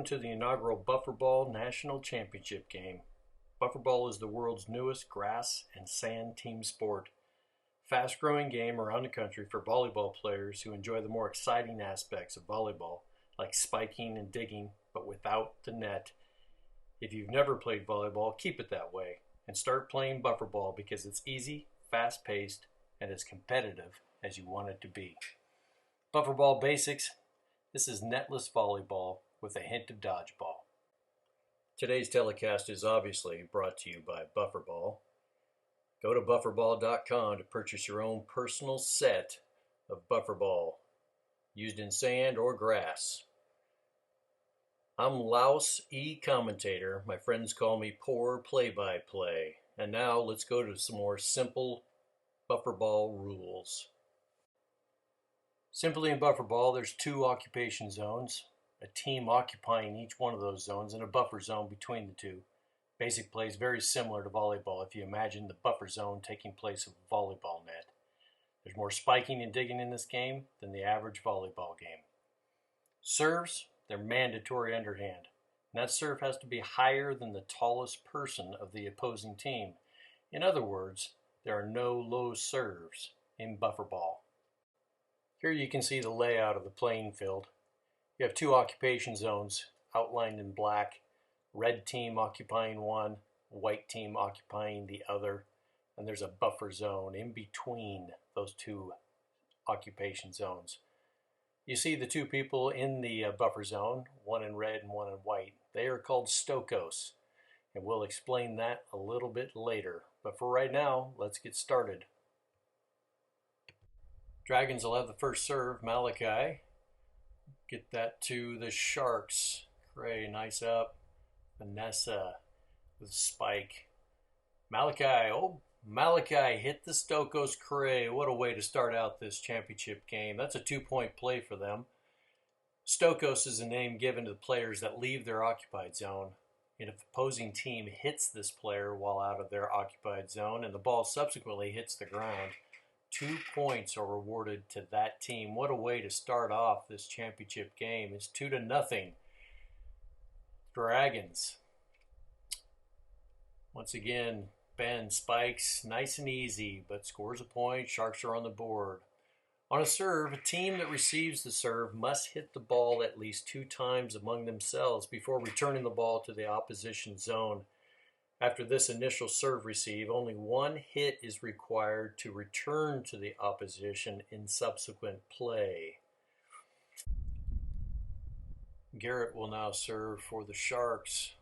Welcome to the inaugural Bufferball National Championship game. Bufferball is the world's newest grass and sand team sport. Fast-growing game around the country for volleyball players who enjoy the more exciting aspects of volleyball, like spiking and digging, but without the net. If you've never played volleyball, keep it that way and start playing Bufferball because it's easy, fast-paced, and as competitive as you want it to be. Bufferball basics. This is netless volleyball with a hint of dodgeball. Today's telecast is obviously brought to you by Bufferball. Go to bufferball.com to purchase your own personal set of Bufferball, used in sand or grass. I'm Louse E Commentator. My friends call me Poor Play-by-Play. And now let's go to some more simple Bufferball rules. Simply in Bufferball, there's 2 occupation zones, a team occupying each one of those zones, and a buffer zone between the two. Basic play is very similar to volleyball if you imagine the buffer zone taking place of a volleyball net. There's more spiking and digging in this game than the average volleyball game. Serves, they're mandatory underhand. And that serve has to be higher than the tallest person of the opposing team. In other words, there are no low serves in Bufferball. Here you can see the layout of the playing field. You have 2 occupation zones outlined in black, red team occupying one, white team occupying the other, and there's a buffer zone in between those 2 occupation zones. You see the 2 people in the buffer zone, one in red and one in white. They are called Stokos, and we'll explain that a little bit later. But for right now, let's get started. Dragons will have the first serve. Malachi, get that to the Sharks. Gray, nice up. Vanessa with spike. Malachi hit the Stokos Cray. What a way to start out this championship game. That's a 2-point play for them. Stokos is a name given to the players that leave their occupied zone. And if the opposing team hits this player while out of their occupied zone and the ball subsequently hits the ground, 2 points are rewarded to that team. What a way to start off this championship game. It's 2-0. Dragons. Once again, Ben spikes nice and easy, but scores a point. Sharks are on the board. On a serve, a team that receives the serve must hit the ball at least 2 times among themselves before returning the ball to the opposition zone. After this initial serve receive, only 1 hit is required to return to the opposition in subsequent play. Garrett will now serve for the Sharks.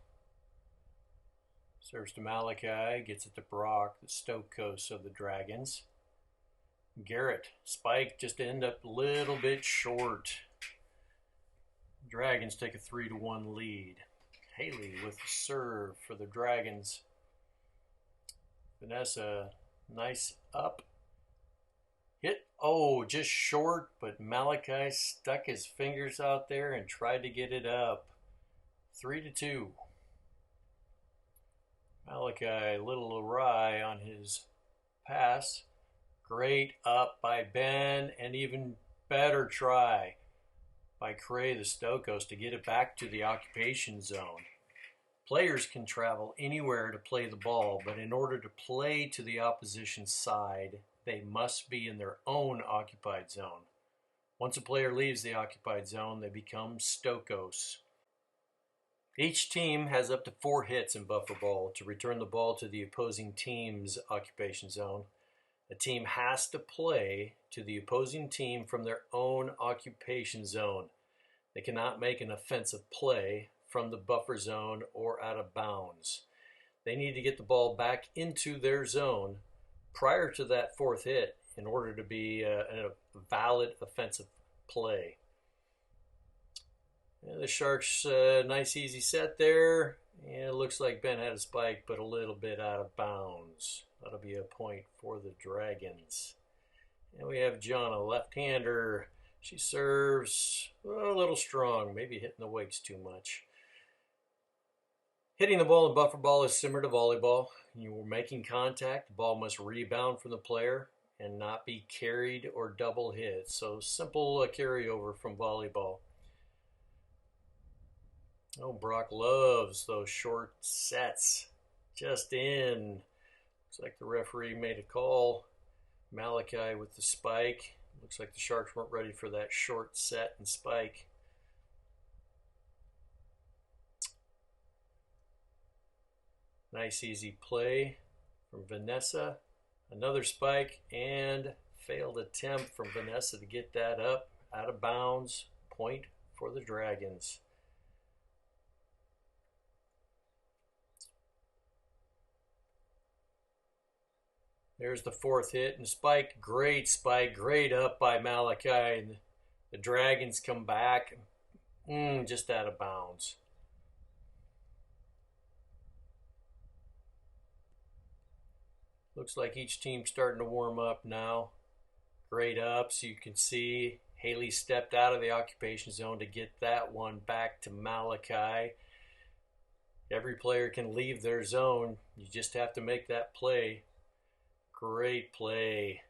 Serves to Malachi, gets it to Brock, the Stokos of the Dragons. Garrett, spike, just end up a little bit short. Dragons take a 3-1 lead. Haley with the serve for the Dragons. Vanessa, nice up. Hit, just short, but Malachi stuck his fingers out there and tried to get it up. 3-2. Malachi, a little awry on his pass. Great up by Ben, and even better try by Cray the Stokos to get it back to the occupation zone. Players can travel anywhere to play the ball, but in order to play to the opposition side, they must be in their own occupied zone. Once a player leaves the occupied zone, they become Stokos. Each team has up to 4 hits in Bufferball to return the ball to the opposing team's occupation zone. A team has to play to the opposing team from their own occupation zone. They cannot make an offensive play from the buffer zone or out of bounds. They need to get the ball back into their zone prior to that 4th hit in order to be a valid offensive play. And the Sharks, nice easy set there. And it looks like Ben had a spike, but a little bit out of bounds. That'll be a point for the Dragons. And we have John, a left-hander. She serves a little strong, maybe hitting the weights too much. Hitting the ball in Bufferball is similar to volleyball. You're making contact. The ball must rebound from the player and not be carried or double hit. So simple carryover from volleyball. Oh, Brock loves those short sets. Just in. Looks like the referee made a call. Malachi with the spike. Looks like the Sharks weren't ready for that short set and spike. Nice easy play from Vanessa. Another spike and failed attempt from Vanessa to get that up out of bounds. Point for the Dragons. There's the fourth hit and spike. Great up by Malachi. And the Dragons come back just out of bounds. Looks like each team's starting to warm up now. Great ups. You can see Haley stepped out of the occupation zone to get that one back to Malachi. Every player can leave their zone. You just have to make that play. Great play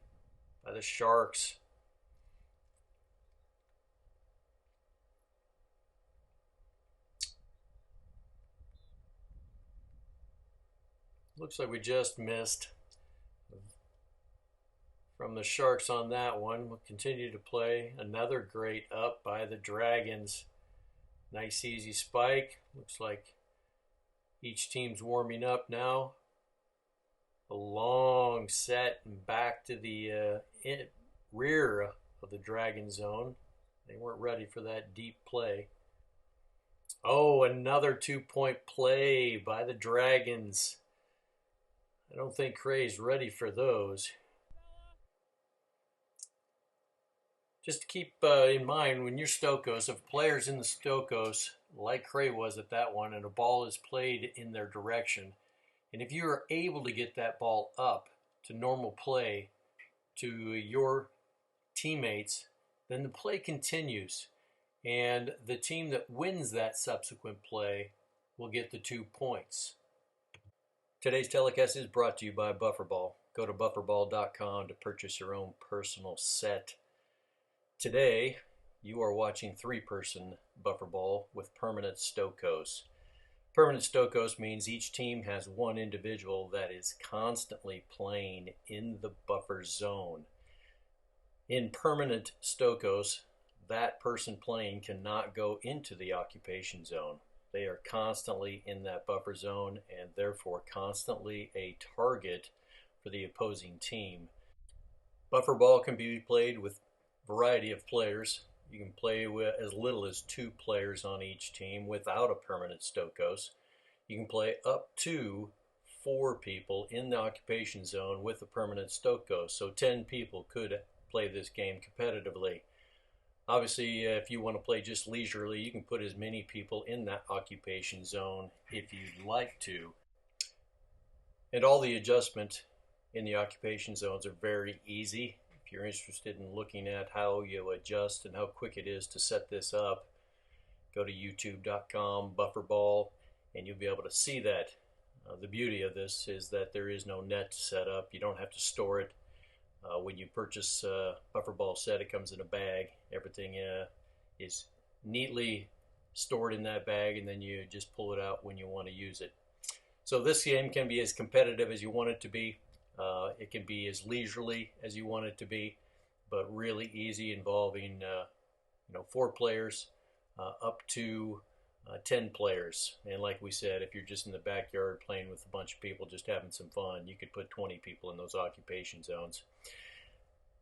by the Sharks. Looks like we just missed from the Sharks on that one. We'll continue to play. Another great up by the Dragons. Nice easy spike. Looks like each team's warming up now. A long set and back to the rear of the Dragon zone. They weren't ready for that deep play. Oh, another 2-point play by the Dragons. I don't think Cray's ready for those. Just to keep in mind, when you're Stokos, if players in the Stokos, like Cray was at that one, and a ball is played in their direction, and if you are able to get that ball up to normal play to your teammates, then the play continues. And the team that wins that subsequent play will get the 2 points. Today's telecast is brought to you by Bufferball. Go to bufferball.com to purchase your own personal set. Today, you are watching 3-person Bufferball with permanent Stokos. Permanent Stokos means each team has one individual that is constantly playing in the buffer zone. In permanent Stokos, that person playing cannot go into the occupation zone. They are constantly in that buffer zone and therefore constantly a target for the opposing team. Buffer ball can be played with a variety of players. You can play with as little as 2 players on each team without a permanent Stokos. You can play up to 4 people in the occupation zone with a permanent Stokos. So 10 people could play this game competitively. Obviously, if you want to play just leisurely, you can put as many people in that occupation zone if you'd like to. And all the adjustment in the occupation zones are very easy. If you're interested in looking at how you adjust and how quick it is to set this up, go to youtube.com, Bufferball, and you'll be able to see that. The beauty of this is that there is no net to set up. You don't have to store it. When you purchase a Bufferball set, it comes in a bag. Everything is neatly stored in that bag, and then you just pull it out when you want to use it. So this game can be as competitive as you want it to be. It can be as leisurely as you want it to be, but really easy, involving 4 players up to 10 players. And like we said, if you're just in the backyard playing with a bunch of people, just having some fun, you could put 20 people in those occupation zones.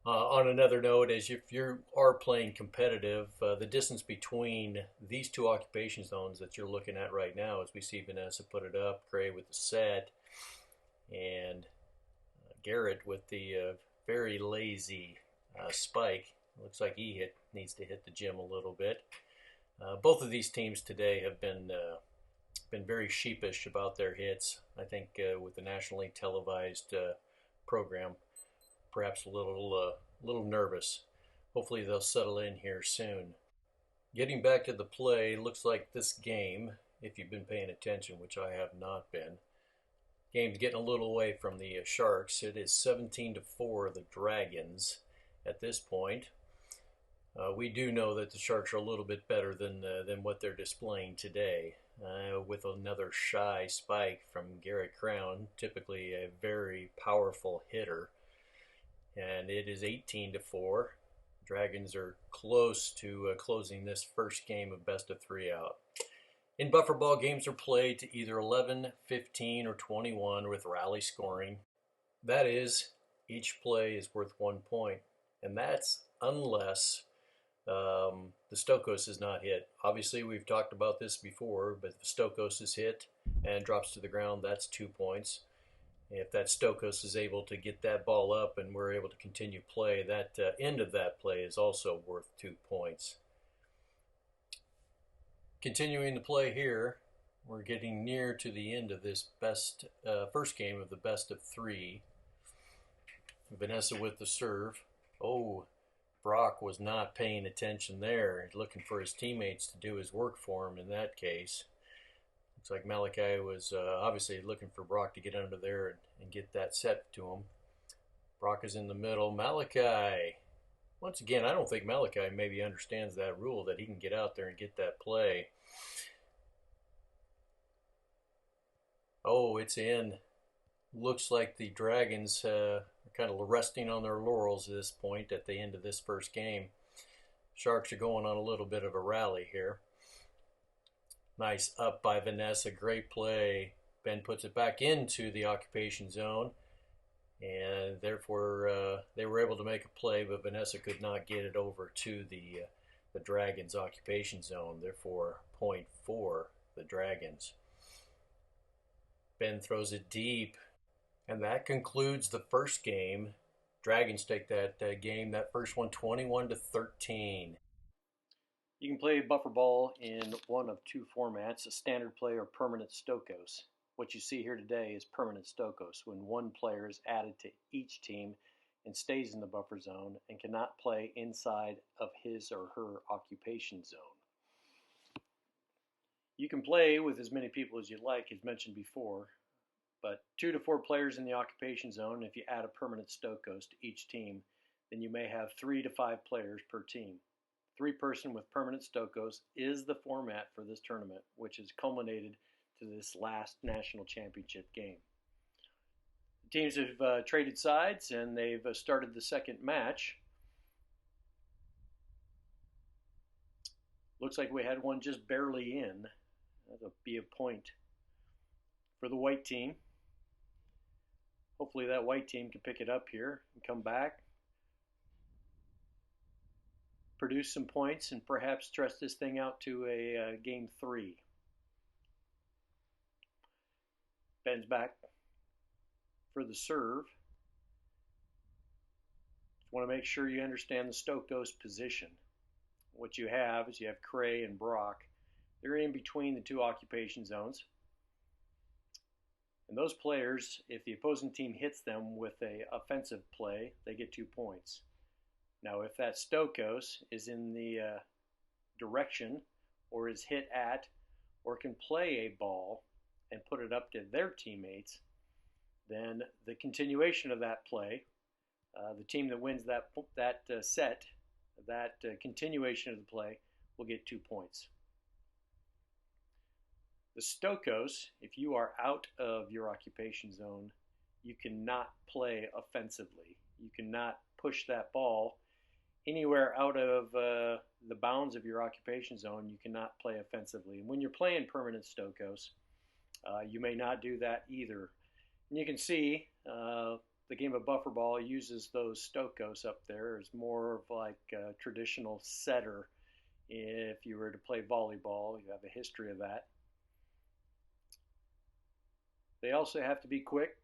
On another note, as if you are playing competitive, the distance between these 2 occupation zones that you're looking at right now, as we see Vanessa put it up, Gray with the set, and Garrett with the very lazy spike. Looks like he needs to hit the gym a little bit. Both of these teams today have been very sheepish about their hits. I think with the nationally televised program, perhaps a little nervous. Hopefully they'll settle in here soon. Getting back to the play, looks like this game, if you've been paying attention, which I have not been, game's getting a little away from the Sharks. It is 17-4 the Dragons at this point. We do know that the Sharks are a little bit better than what they're displaying today. With another shy spike from Garrett Crown, typically a very powerful hitter, and it is 18-4. Dragons are close to closing this first game of best of three out. In Bufferball, games are played to either 11, 15, or 21 with rally scoring. That is, each play is worth 1 point, and that's unless the Stokos is not hit. Obviously, we've talked about this before, but if Stokos is hit and drops to the ground, that's 2 points. If that Stokos is able to get that ball up and we're able to continue play, that end of that play is also worth 2 points. Continuing the play here, we're getting near to the end of this first game of the best of three. Vanessa with the serve. Oh, Brock was not paying attention there. He's looking for his teammates to do his work for him in that case. Looks like Malachi was obviously looking for Brock to get under there and get that set to him. Brock is in the middle. Malachi. Once again, I don't think Malachi maybe understands that rule that he can get out there and get that play. Oh, it's in. Looks like the Dragons are kind of resting on their laurels at this point at the end of this first game. Sharks are going on a little bit of a rally here. Nice up by Vanessa. Great play. Ben puts it back into the occupation zone. And therefore, they were able to make a play, but Vanessa could not get it over to the Dragons' occupation zone. Therefore, point for the Dragons. Ben throws it deep. And that concludes the first game. Dragons take that game, that first one, 21-13. You can play Bufferball in one of two formats, a standard play or permanent Stokos. What you see here today is permanent Stokos, when one player is added to each team and stays in the buffer zone and cannot play inside of his or her occupation zone. You can play with as many people as you like, as mentioned before, but 2 to 4 players in the occupation zone. If you add a permanent Stokos to each team, then you may have 3 to 5 players per team. 3-person with permanent Stokos is the format for this tournament, which has culminated to this last national championship game. The teams have traded sides and they've started the second match. Looks like we had one just barely in. That'll be a point for the white team. Hopefully that white team can pick it up here and come back, produce some points, and perhaps stretch this thing out to a game 3. Ben's back for the serve. Just want to make sure you understand the Stokos position. What you have is you have Cray and Brock. They're in between the two occupation zones. And those players, if the opposing team hits them with an offensive play, they get 2 points. Now, if that Stokos is in the direction or is hit at or can play a ball and put it up to their teammates, then the continuation of that play, the team that wins that set, that continuation of the play, will get 2 points. The Stokos, if you are out of your occupation zone, you cannot play offensively. You cannot push that ball anywhere out of the bounds of your occupation zone. You cannot play offensively. And when you're playing permanent Stokos, you may not do that either. And you can see the game of Bufferball uses those Stokos up there as more of like a traditional setter. If you were to play volleyball, you have a history of that. They also have to be quick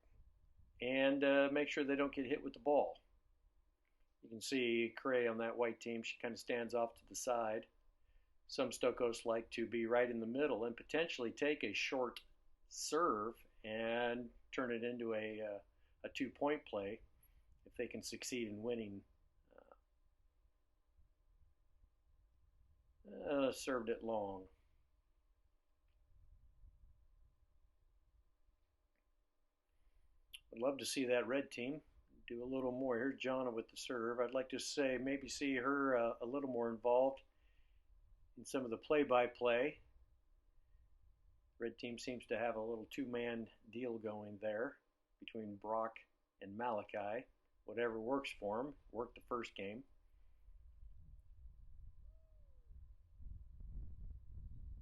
and make sure they don't get hit with the ball. You can see Cray on that white team. She kind of stands off to the side. Some Stokos like to be right in the middle and potentially take a short serve and turn it into a 2-point play if they can succeed in winning. Served it long. I'd love to see that red team Do a little more. Here's Jonna with the serve. I'd like to say maybe see her a little more involved in some of the play-by-play. Red team seems to have a little two-man deal going there between Brock and Malachi. Whatever works for him. Worked the first game.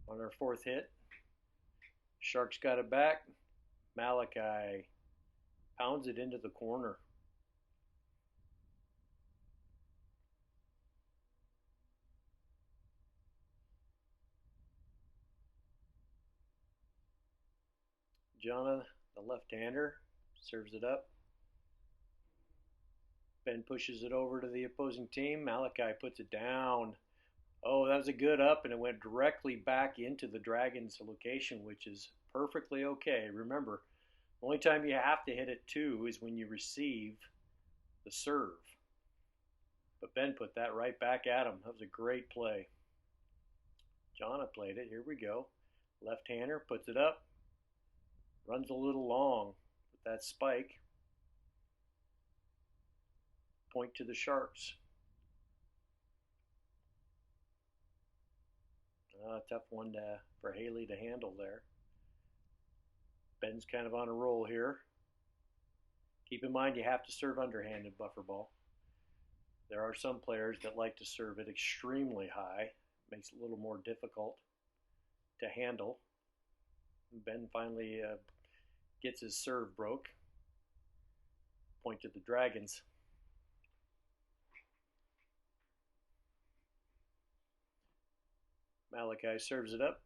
On our fourth hit, Sharks got it back. Malachi pounds it into the corner. Jonna, the left-hander, serves it up. Ben pushes it over to the opposing team. Malachi puts it down. Oh, that was a good up, and it went directly back into the Dragons' location, which is perfectly okay. Remember, the only time you have to hit it too is when you receive the serve. But Ben put that right back at him. That was a great play. Jonna played it. Here we go. Left-hander puts it up. Runs a little long with that spike. Point to the Sharks. Tough one for Haley to handle there. Ben's kind of on a roll here. Keep in mind you have to serve underhanded Bufferball. There are some players that like to serve it extremely high. Makes it a little more difficult to handle. Ben finally gets his serve broke. Point to the Dragons. Malachi serves it up.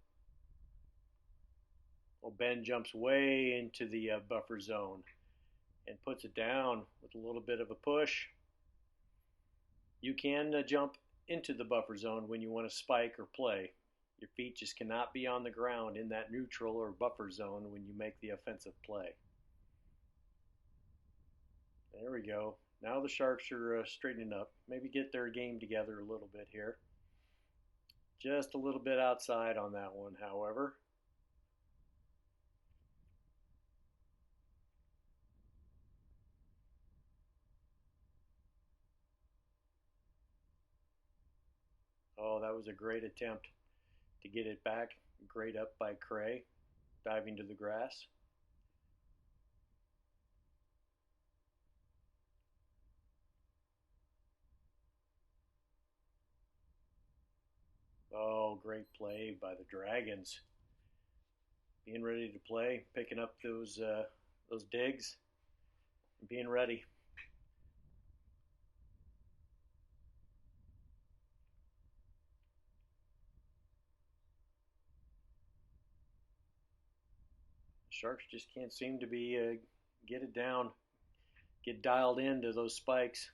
Well, Ben jumps way into the buffer zone and puts it down with a little bit of a push. You can jump into the buffer zone when you want to spike or play. Your feet just cannot be on the ground in that neutral or buffer zone when you make the offensive play. There we go. Now the Sharks are straightening up. Maybe get their game together a little bit here. Just a little bit outside on that one, however. Oh, that was a great attempt to get it back. Great up by Cray, diving to the grass. Oh, great play by the Dragons. Being ready to play, picking up those digs, and being ready. Sharks just can't seem to be get it down, get dialed into those spikes.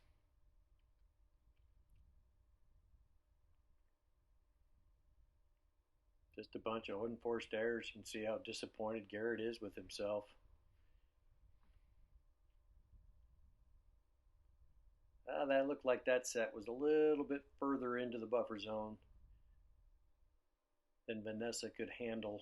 Just a bunch of unforced errors. You can see how disappointed Garrett is with himself. That looked like that set was a little bit further into the buffer zone than Vanessa could handle.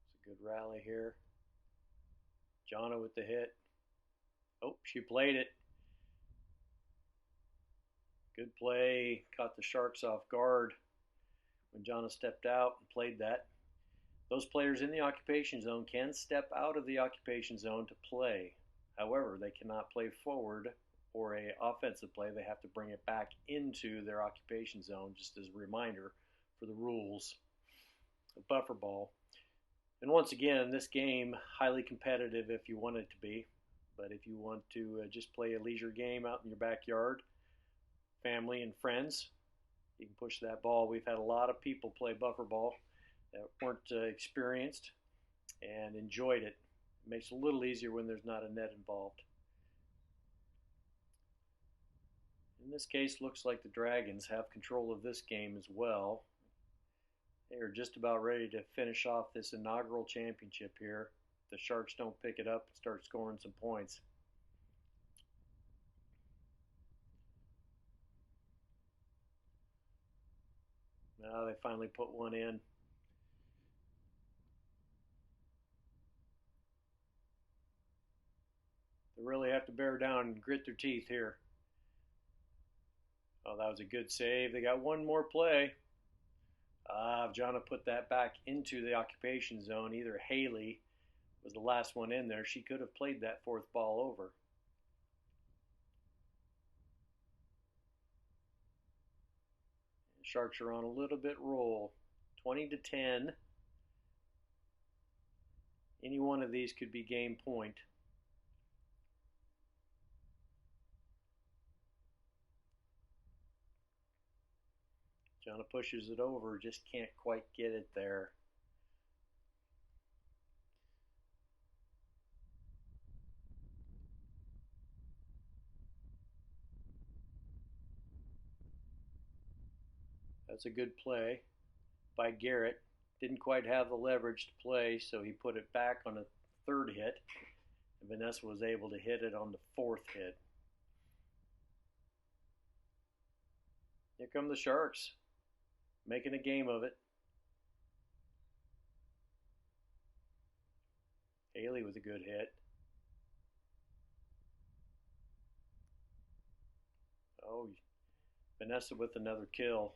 It's a good rally here. Jonna with the hit. Oh, she played it. Good play. Caught the Sharks off guard when Jonna stepped out and played that. Those players in the occupation zone can step out of the occupation zone to play. However, they cannot play forward or an offensive play. They have to bring it back into their occupation zone, just as a reminder for the rules of Bufferball. And once again, this game, highly competitive if you want it to be. But if you want to just play a leisure game out in your backyard, family and friends, you can push that ball. We've had a lot of people play Bufferball that weren't experienced and enjoyed it. It makes it a little easier when there's not a net involved. In this case, looks like the Dragons have control of this game as well. They are just about ready to finish off this inaugural championship here. If the Sharks don't pick it up and start scoring some points. They finally put one in. They really have to bear down and grit their teeth here. Oh, that was a good save. They got one more play. If Jonna put that back into the occupation zone, either Haley was the last one in there. She could have played that fourth ball over. Sharks are on a little bit roll. 20-10. Any one of these could be game point. Jonna pushes it over, just can't quite get it there. That's a good play by Garrett. Didn't quite have the leverage to play, so he put it back on a third hit. And Vanessa was able to hit it on the fourth hit. Here come the Sharks, making a game of it. Haley with a good hit. Oh, Vanessa with another kill.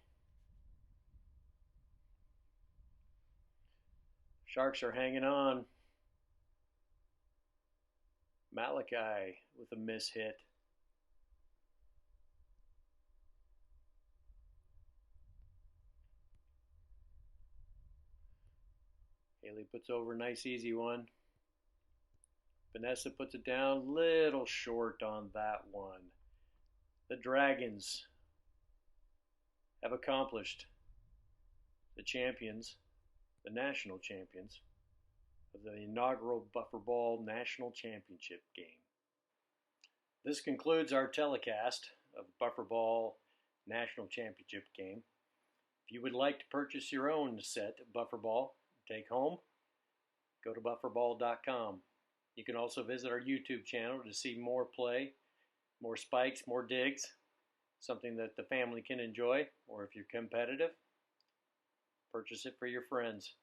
Sharks are hanging on. Malachi with a miss hit. Haley puts over a nice easy one. Vanessa puts it down, little short on that one. The Dragons have accomplished the champions, the national champions, of the inaugural Bufferball National Championship game. This concludes our telecast of Bufferball National Championship game. If you would like to purchase your own set of Bufferball to take home, go to bufferball.com. You can also visit our YouTube channel to see more play, more spikes, more digs, something that the family can enjoy, or if you're competitive, purchase it for your friends.